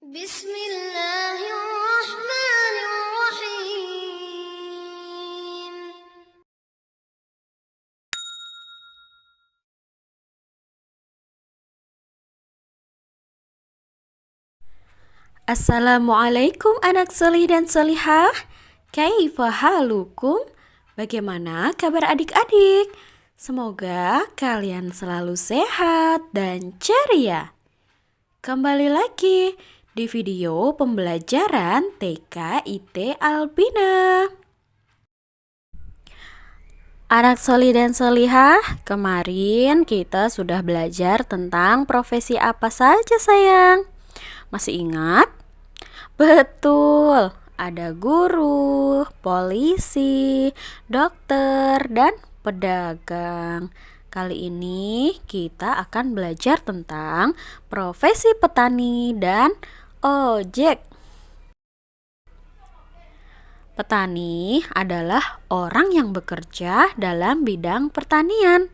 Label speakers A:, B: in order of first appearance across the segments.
A: Bismillahirrahmanirrahim.
B: Assalamualaikum anak solih dan solihah. Kaifa halukum? Bagaimana kabar adik-adik? Semoga kalian selalu sehat dan ceria. Kembali lagi di video pembelajaran TK IT Albina. Anak solih dan solihah, kemarin kita sudah belajar tentang profesi apa saja sayang. Masih ingat? Betul, ada guru, polisi, dokter, dan pedagang. Kali ini kita akan belajar tentang profesi petani dan ojek. Petani adalah orang yang bekerja dalam bidang pertanian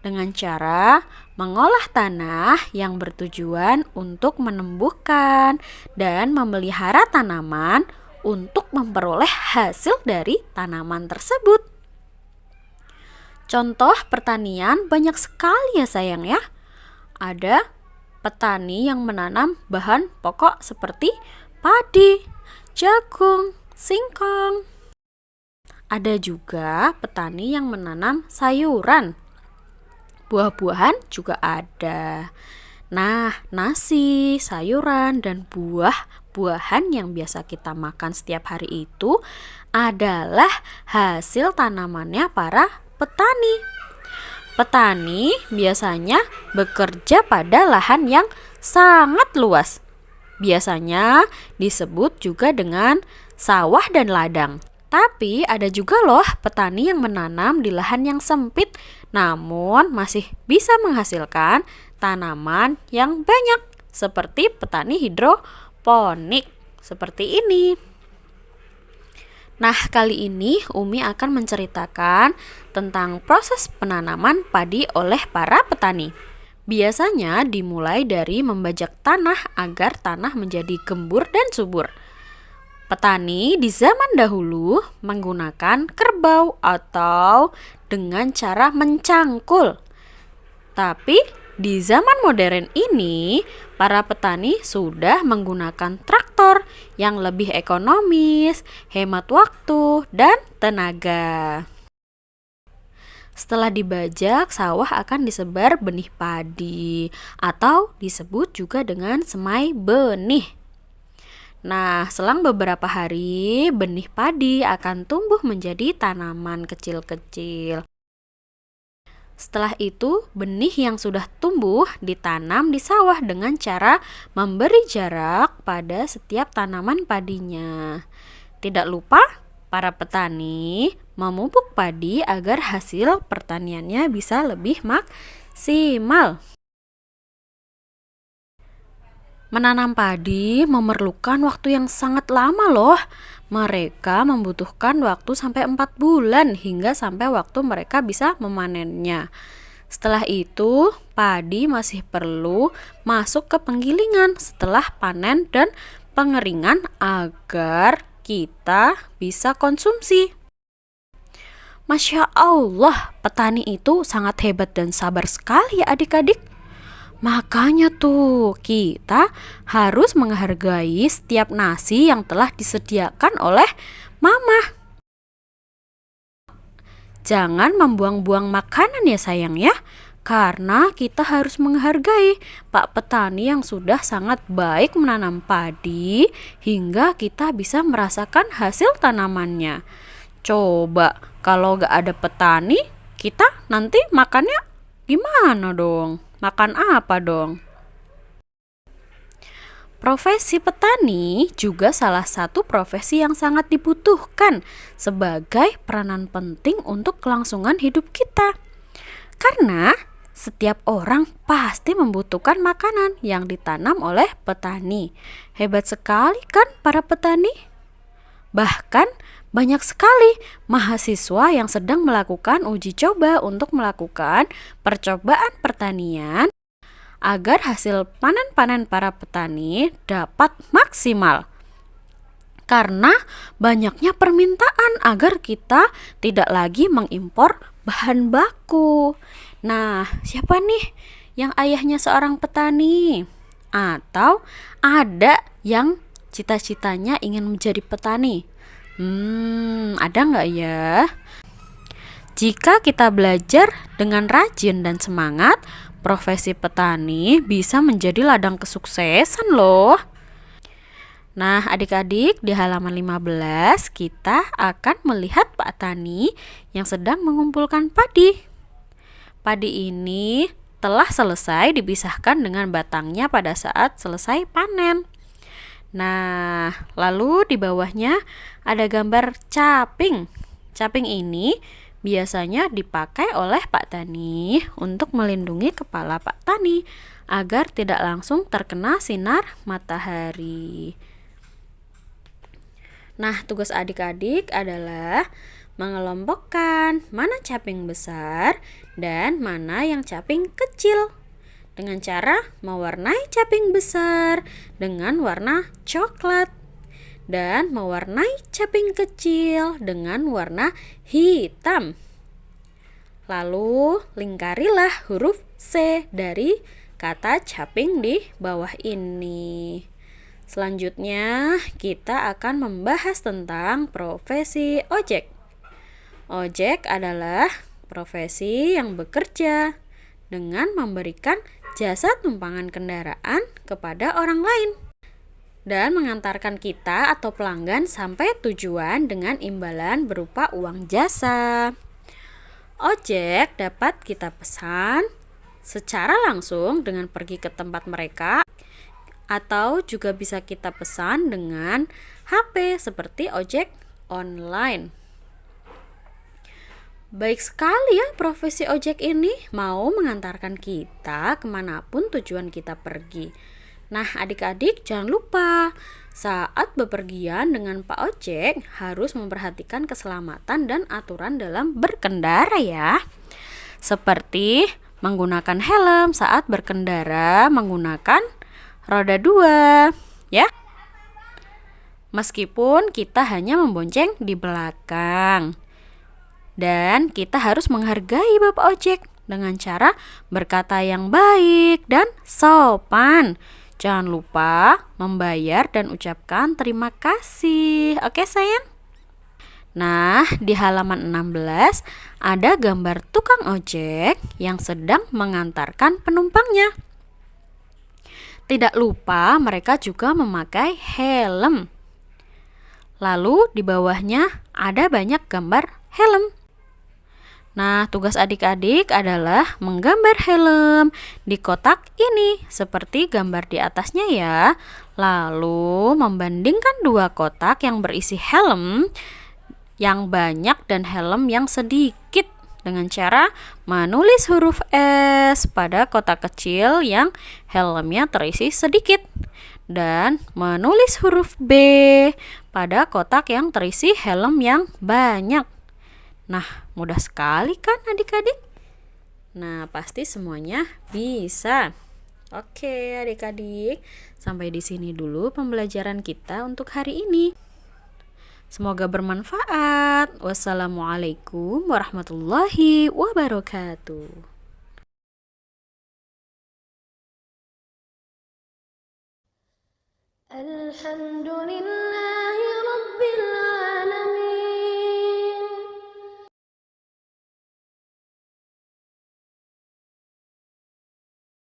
B: dengan cara mengolah tanah yang bertujuan untuk menumbuhkan dan memelihara tanaman untuk memperoleh hasil dari tanaman tersebut. Contoh pertanian banyak sekali ya sayang ya. Ada petani yang menanam bahan pokok seperti padi, jagung, singkong. Ada juga petani yang menanam sayuran. Buah-buahan juga ada. Nah, nasi, sayuran, dan buah-buahan yang biasa kita makan setiap hari itu adalah hasil tanamannya para petani. Petani biasanya bekerja pada lahan yang sangat luas. Biasanya disebut juga dengan sawah dan ladang. Tapi ada juga loh petani yang menanam di lahan yang sempit namun masih bisa menghasilkan tanaman yang banyak seperti petani hidroponik seperti ini. Nah, kali ini Umi akan menceritakan tentang proses penanaman padi oleh para petani. Biasanya dimulai dari membajak tanah agar tanah menjadi gembur dan subur. Petani di zaman dahulu menggunakan kerbau atau dengan cara mencangkul. Tapi di zaman modern ini, para petani sudah menggunakan traktor yang lebih ekonomis, hemat waktu, dan tenaga. Setelah dibajak, sawah akan disebar benih padi atau disebut juga dengan semai benih. Nah, selang beberapa hari, benih padi akan tumbuh menjadi tanaman kecil-kecil. Setelah itu, benih yang sudah tumbuh ditanam di sawah dengan cara memberi jarak pada setiap tanaman padinya. Tidak lupa, para petani memupuk padi agar hasil pertaniannya bisa lebih maksimal. Menanam padi memerlukan waktu yang sangat lama loh. Mereka membutuhkan waktu sampai 4 bulan hingga sampai waktu mereka bisa memanennya. Setelah itu, padi masih perlu masuk ke penggilingan setelah panen dan pengeringan agar kita bisa konsumsi. Masya Allah, petani itu sangat hebat dan sabar sekali ya adik-adik. Makanya tuh kita harus menghargai setiap nasi yang telah disediakan oleh mama. Jangan membuang-buang makanan ya sayang ya. Karena kita harus menghargai Pak Petani yang sudah sangat baik menanam padi hingga kita bisa merasakan hasil tanamannya. Coba kalau gak ada petani, kita nanti makannya gimana dong? Makan apa dong? Profesi petani juga salah satu profesi yang sangat dibutuhkan sebagai peranan penting untuk kelangsungan hidup kita. Karena setiap orang pasti membutuhkan makanan yang ditanam oleh petani. Hebat sekali kan para petani? Bahkan banyak sekali mahasiswa yang sedang melakukan uji coba untuk melakukan percobaan pertanian agar hasil panen-panen para petani dapat maksimal. Karena banyaknya permintaan agar kita tidak lagi mengimpor bahan baku. Nah, siapa nih yang ayahnya seorang petani? Atau ada yang cita-citanya ingin menjadi petani? Ada nggak ya? Jika kita belajar dengan rajin dan semangat, profesi petani bisa menjadi ladang kesuksesan loh. Nah, adik-adik, di halaman 15 kita akan melihat Pak Tani yang sedang mengumpulkan padi. Padi ini telah selesai dipisahkan dengan batangnya pada saat selesai panen. Nah, lalu di bawahnya ada gambar caping. Caping ini biasanya dipakai oleh Pak Tani untuk melindungi kepala Pak Tani agar tidak langsung terkena sinar matahari. Nah, tugas adik-adik adalah mengelompokkan mana caping besar dan mana yang caping kecil dengan cara mewarnai caping besar dengan warna coklat dan mewarnai caping kecil dengan warna hitam. Lalu lingkarilah huruf C dari kata caping di bawah ini. Selanjutnya, kita akan membahas tentang profesi ojek. Ojek adalah profesi yang bekerja dengan memberikan jasa tumpangan kendaraan kepada orang lain dan mengantarkan kita atau pelanggan sampai tujuan dengan imbalan berupa uang jasa. Ojek dapat kita pesan secara langsung dengan pergi ke tempat mereka, atau juga bisa kita pesan dengan HP seperti ojek online. Baik sekali ya profesi ojek ini, mau mengantarkan kita kemanapun tujuan kita pergi. Nah, adik-adik jangan lupa saat bepergian dengan Pak Ojek harus memperhatikan keselamatan dan aturan dalam berkendara ya. Seperti menggunakan helm saat berkendara menggunakan roda 2 ya. Meskipun kita hanya membonceng di belakang. Dan kita harus menghargai Bapak Ojek dengan cara berkata yang baik dan sopan. Jangan lupa membayar dan ucapkan terima kasih. Oke sayang? Nah, di halaman 16 ada gambar tukang ojek yang sedang mengantarkan penumpangnya. Tidak lupa mereka juga memakai helm. Lalu di bawahnya ada banyak gambar helm. Nah, tugas adik-adik adalah menggambar helm di kotak ini seperti gambar di atasnya ya. Lalu membandingkan dua kotak yang berisi helm yang banyak dan helm yang sedikit dengan cara menulis huruf S pada kotak kecil yang helmnya terisi sedikit dan menulis huruf B pada kotak yang terisi helm yang banyak. Nah, mudah sekali kan adik-adik? Nah, pasti semuanya bisa. Oke, adik-adik, sampai di sini dulu pembelajaran kita untuk hari ini. Semoga bermanfaat. Wassalamualaikum warahmatullahi wabarakatuh.
A: Alhamdulillah.